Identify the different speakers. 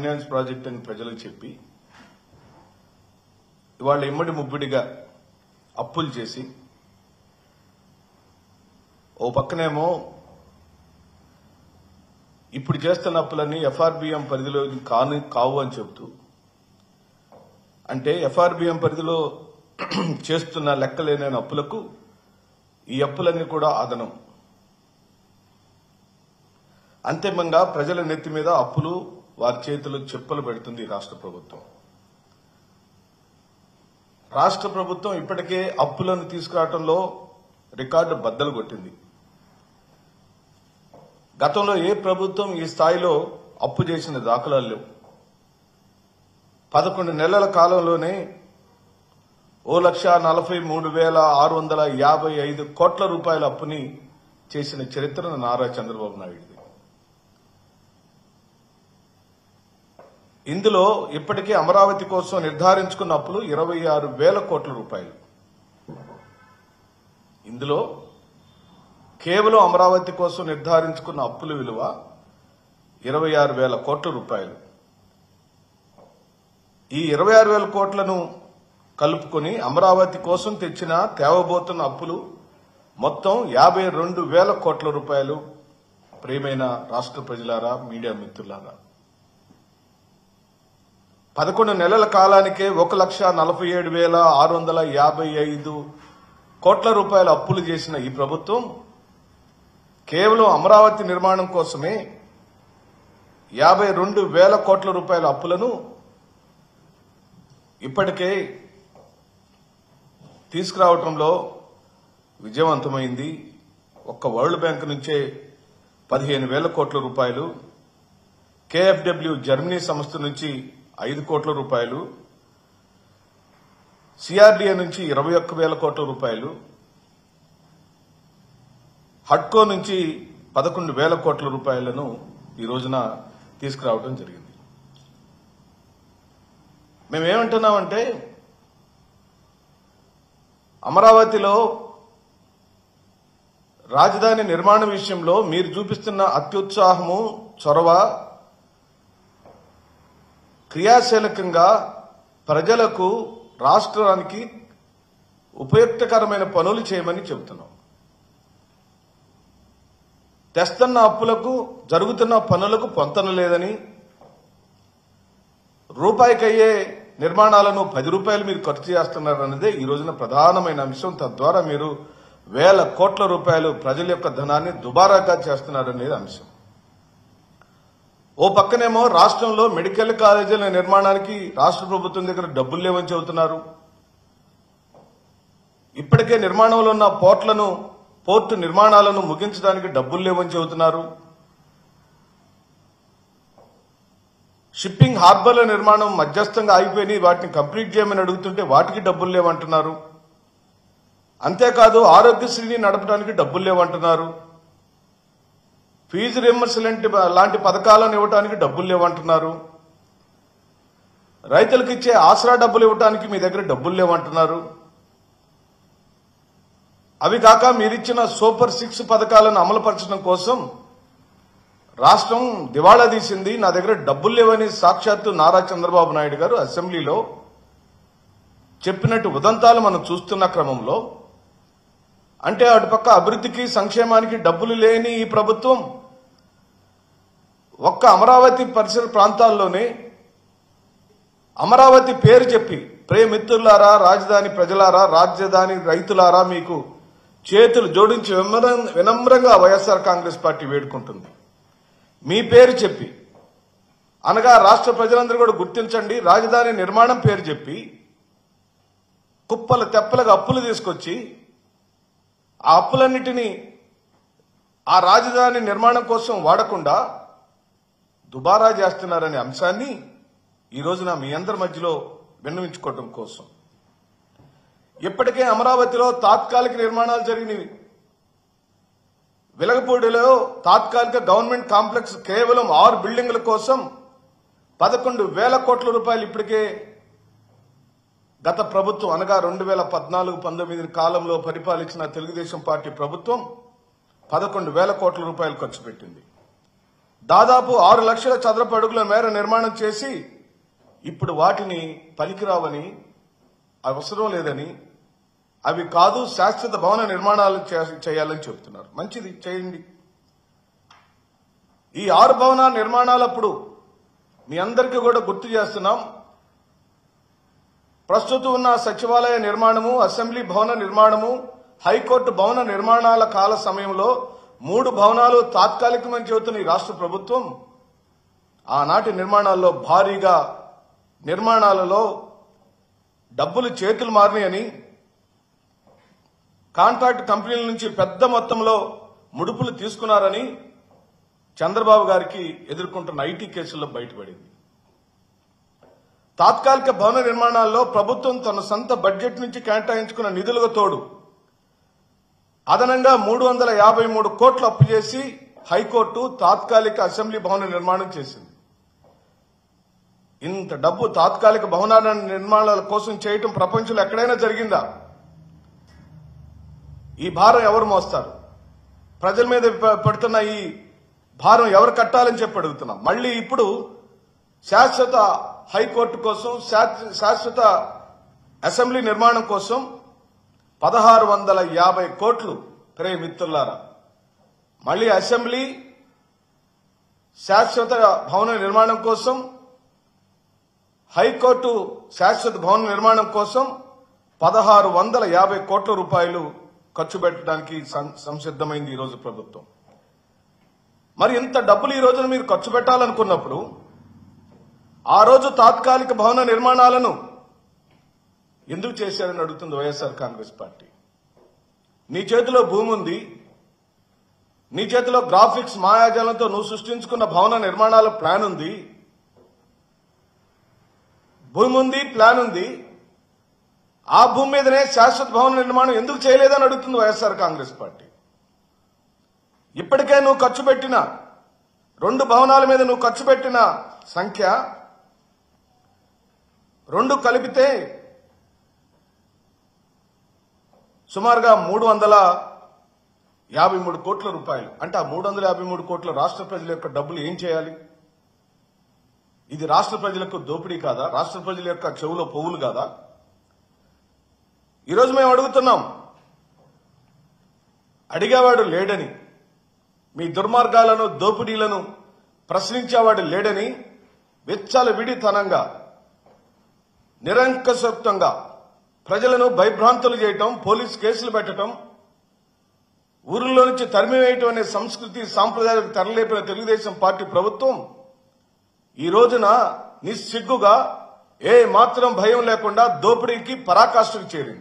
Speaker 1: Finance project అని ప్రజలకు చెప్పి ఇవాళ ఇమ్మడి ముబ్బిడిగా అప్పులు చేసి ఓ పక్కనేమో ఇప్పుడు చేస్తున్న అప్పులన్నీ ఎఫ్ఆర్బిఎం పరిధిలో కావు అని చెబుతూ, అంటే ఎఫ్ఆర్బిఎం పరిధిలో చేస్తున్న లెక్కలేని అప్పులకు ఈ అప్పులన్నీ కూడా అదనం. అంతిమంగా ప్రజల నెత్తి మీద అప్పులు వారి చేతిలో చెప్పులు పెడుతుంది రాష్ట్ర ప్రభుత్వం. రాష్ట్ర ప్రభుత్వం ఇప్పటికే అప్పులను తీసుకురావడంలో రికార్డు బద్దలు కొట్టింది. గతంలో ఏ ప్రభుత్వం ఈ స్థాయిలో అప్పు చేసిన దాఖలాలు లేవు. 11 నెలల కాలంలోనే 1,43,655 కోట్ల రూపాయల అప్పుని చేసిన చరిత్ర నారా చంద్రబాబు నాయుడు. ఇందులో ఇప్పటికే అమరావతి కోసం నిర్ధారించుకున్న అప్పులు 26,000 కోట్ల రూపాయలు. ఇందులో కేవలం అమరావతి కోసం నిర్ధారించుకున్న అప్పుల విలువ 26,000 కోట్ల రూపాయలు. ఈ 26,000 కోట్లను కలుపుకొని అమరావతి కోసం తేవబోతున్న అప్పులు మొత్తం 52,000 కోట్ల రూపాయలు. ప్రియమైన రాష్ట్ర ప్రజలారా, మీడియా మిత్రులారా, 11 నెలల కాలానికే 1,47,655 కోట్ల రూపాయల అప్పులు చేసిన ఈ ప్రభుత్వం కేవలం అమరావతి నిర్మాణం కోసమే 52,000 కోట్ల రూపాయల అప్పులను ఇప్పటికే తీసుకురావడంలో విజయవంతమైంది. ఒక్క వరల్డ్ బ్యాంక్ నుంచే 15,000 కోట్ల రూపాయలు, కేఎఫ్డబ్ల్యూ జర్మనీ సంస్థ నుంచి 5 కోట్ల రూపాయలు, సిఆర్డీఏ నుంచి 21,000 కోట్ల రూపాయలు, హడ్కో నుంచి 11,000 కోట్ల రూపాయలను ఈ రోజున తీసుకురావడం జరిగింది. మేమేమంటున్నామంటే, అమరావతిలో రాజధాని నిర్మాణ విషయంలో మీరు చూపిస్తున్న అత్యుత్సాహము, చొరవ, క్రియాశీలకంగా ప్రజలకు, రాష్ట్రానికి ఉపయుక్తకరమైన పనులు చేయమని చెబుతున్నాం. తెస్తున్న అప్పులకు, జరుగుతున్న పనులకు పొంతన లేదని, రూపాయికయ్యే నిర్మాణాలను 10 రూపాయలు మీరు ఖర్చు చేస్తున్నారన్నదే ఈ రోజున ప్రధానమైన అంశం. తద్వారా మీరు 1,000 కోట్ల రూపాయలు ప్రజల యొక్క ధనాన్ని దుబారాగా చేస్తున్నారనేది అంశం. ఓ పక్కనేమో రాష్ట్రంలో మెడికల్ కాలేజీల నిర్మాణానికి రాష్ట్ర ప్రభుత్వం దగ్గర డబ్బులు లేవని చెబుతున్నారు. ఇప్పటికే నిర్మాణంలో ఉన్న పోర్టు నిర్మాణాలను ముగించడానికి డబ్బులు లేవని చెబుతున్నారు. షిప్పింగ్ హార్బర్ల నిర్మాణం మధ్యస్థంగా ఆగిపోయి వాటిని కంప్లీట్ చేయమని అడుగుతుంటే వాటికి డబ్బులు లేవంటున్నారు. అంతేకాదు ఆరోగ్యశ్రీని నడపడానికి డబ్బులు లేవంటున్నారు. ఫీజు రియంబర్స్మెంట్ లాంటి పథకాలను ఇవ్వడానికి డబ్బులు లేవంటున్నారు. రైతులకు ఇచ్చే ఆసరా డబ్బులు ఇవ్వడానికి మీ దగ్గర డబ్బులు లేవంటున్నారు. అవి కాక మీరిచ్చిన సూపర్ 6 పథకాలను అమలుపరచడం కోసం రాష్ట్రం దివాళా తీసింది. నా దగ్గర డబ్బులు లేవని సాక్షాత్తు నారా చంద్రబాబు నాయుడు గారు అసెంబ్లీలో చెప్పినట్టు ఉదంతాలు మనం చూస్తున్న క్రమంలో, అంటే అటుపక్క అభివృద్ధికి, సంక్షేమానికి డబ్బులు లేని ఈ ప్రభుత్వం ఒక్క అమరావతి పరిసర ప్రాంతాల్లోనే అమరావతి పేరు చెప్పి, ప్రియమిత్రులారా, రాజధాని ప్రజలారా, రాజధాని రైతులారా, మీకు చేతులు జోడించి వినమ్రంగా వైఎస్ఆర్ కాంగ్రెస్ పార్టీ వేడుకుంటుంది. మీ పేరు చెప్పి, అనగా రాష్ట్ర ప్రజలందరూ కూడా గుర్తించండి, రాజధాని నిర్మాణం పేరు చెప్పి కుప్పలు తెప్పలుగా అప్పులు తీసుకొచ్చి ఆ అప్పులన్నిటినీ ఆ రాజధాని నిర్మాణం కోసం వాడకుండా దుబారా చేస్తున్నారనే అంశాన్ని ఈ రోజున మీ అందరి మధ్యలో విన్నవించుకోవడం కోసం. ఇప్పటికే అమరావతిలో తాత్కాలిక నిర్మాణాలు జరిగినవి. వెలగపూడిలో తాత్కాలిక గవర్నమెంట్ కాంప్లెక్స్ కేవలం 6 బిల్డింగుల కోసం 11,000 కోట్ల రూపాయలు ఇప్పటికే గత ప్రభుత్వం, అనగా 2014-19 కాలంలో పరిపాలించిన తెలుగుదేశం పార్టీ ప్రభుత్వం 11,000 కోట్ల రూపాయలు ఖర్చు పెట్టింది. దాదాపు 6 లక్షల చదరపు అడుగుల మేర నిర్మాణం చేసి ఇప్పుడు వాటిని పనికిరావని, అవసరం లేదని, అవి కాదు శాశ్వత భవన నిర్మాణాలు చేయాలని చెబుతున్నారు. మంచిది, చేయండి. ఈ 6 భవన నిర్మాణాలప్పుడు మీ అందరికీ కూడా గుర్తు చేస్తున్నాం, ప్రస్తుతం ఉన్న సచివాలయ నిర్మాణము, అసెంబ్లీ భవన నిర్మాణము, హైకోర్టు భవన నిర్మాణాల కాల సమయంలో 3 భవనాలు తాత్కాలికమని చెబుతున్న ఈ రాష్ట్ర ప్రభుత్వం ఆనాటి నిర్మాణాల్లో భారీగా నిర్మాణాలలో డబ్బులు చేతులు మారినాయని, కాంట్రాక్ట్ కంపెనీల నుంచి పెద్ద మొత్తంలో ముడుపులు తీసుకున్నారని చంద్రబాబు గారికి ఎదుర్కొంటున్న ఐటీ కేసుల్లో బయటపడింది. తాత్కాలిక భవన నిర్మాణాల్లో ప్రభుత్వం తన సొంత బడ్జెట్ నుంచి కేటాయించుకున్న నిధులకు తోడు అదనంగా 353 కోట్లు అప్పు చేసి హైకోర్టు తాత్కాలిక అసెంబ్లీ భవన నిర్మాణం చేసింది. ఇంత డబ్బు తాత్కాలిక భవనాల నిర్మాణాల కోసం చేయటం ప్రపంచంలో ఎక్కడైనా జరిగిందా? ఈ భారం ఎవరు మోస్తారు? ప్రజల మీద పడుతున్న ఈ భారం ఎవరు కట్టాలని చెప్పి అడుగుతున్నాం. మళ్ళీ ఇప్పుడు శాశ్వత హైకోర్టు కోసం, శాశ్వత అసెంబ్లీ నిర్మాణం కోసం 1650 కోట్లు. మిత్రులారా, మళ్ళీ అసెంబ్లీ శాశ్వత భవన నిర్మాణం కోసం, హైకోర్టు శాశ్వత భవన నిర్మాణం కోసం 1650 కోట్ల రూపాయలు ఖర్చు పెట్టడానికి సంసిద్ధమైంది ఈరోజు ప్రభుత్వం. మరి ఇంత డబ్బులు ఈ రోజున మీరు ఖర్చు పెట్టాలనుకున్నప్పుడు ఆ రోజు తాత్కాలిక భవన నిర్మాణాలను ఎందుకు చేశారని అడుగుతుంది వైఎస్ఆర్ కాంగ్రెస్ పార్టీ. నీ చేతిలో భూమి ఉంది, నీ చేతిలో గ్రాఫిక్స్ మాయాజాలంతో నువ్వు సృష్టించుకున్న భవన నిర్మాణాల ప్లాన్ ఉంది, భూమి ఉంది, ప్లాన్ ఉంది. ఆ భూమి మీదనే శాశ్వత భవన నిర్మాణం ఎందుకు చేయలేదని అడుగుతుంది వైఎస్ఆర్ కాంగ్రెస్ పార్టీ. ఇప్పటికే నువ్వు ఖర్చు పెట్టిన 2 భవనాల మీద నువ్వు ఖర్చు పెట్టిన సంఖ్య 2 కలిపితే సుమారుగా 353 కోట్ల రూపాయలు. అంటే ఆ 353 కోట్ల రాష్ట్ర ప్రజల యొక్క డబ్బులు ఏం చేయాలి? ఇది రాష్ట్ర ప్రజలకు దోపిడీ కాదా? రాష్ట్ర ప్రజల యొక్క చెవులో పువ్వులు కాదా? ఈరోజు మేము అడుగుతున్నాం, అడిగేవాడు లేడని, మీ దుర్మార్గాలను, దోపిడీలను ప్రశ్నించేవాడు లేడని విచ్చలవిడితనంగా, నిరంకుశత్వంగా ప్రజలను భయభ్రాంతులు చేయటం, పోలీసు కేసులు పెట్టడం, ఊరిలో నుంచి తరిమివేయటం అనే సంస్కృతి సాంప్రదాయాలకు తెరలేపిన తెలుగుదేశం పార్టీ ప్రభుత్వం ఈ రోజున నిస్సిగ్గుగా ఏ మాత్రం భయం లేకుండా దోపిడీకి పరాకాష్ఠకు చేరింది.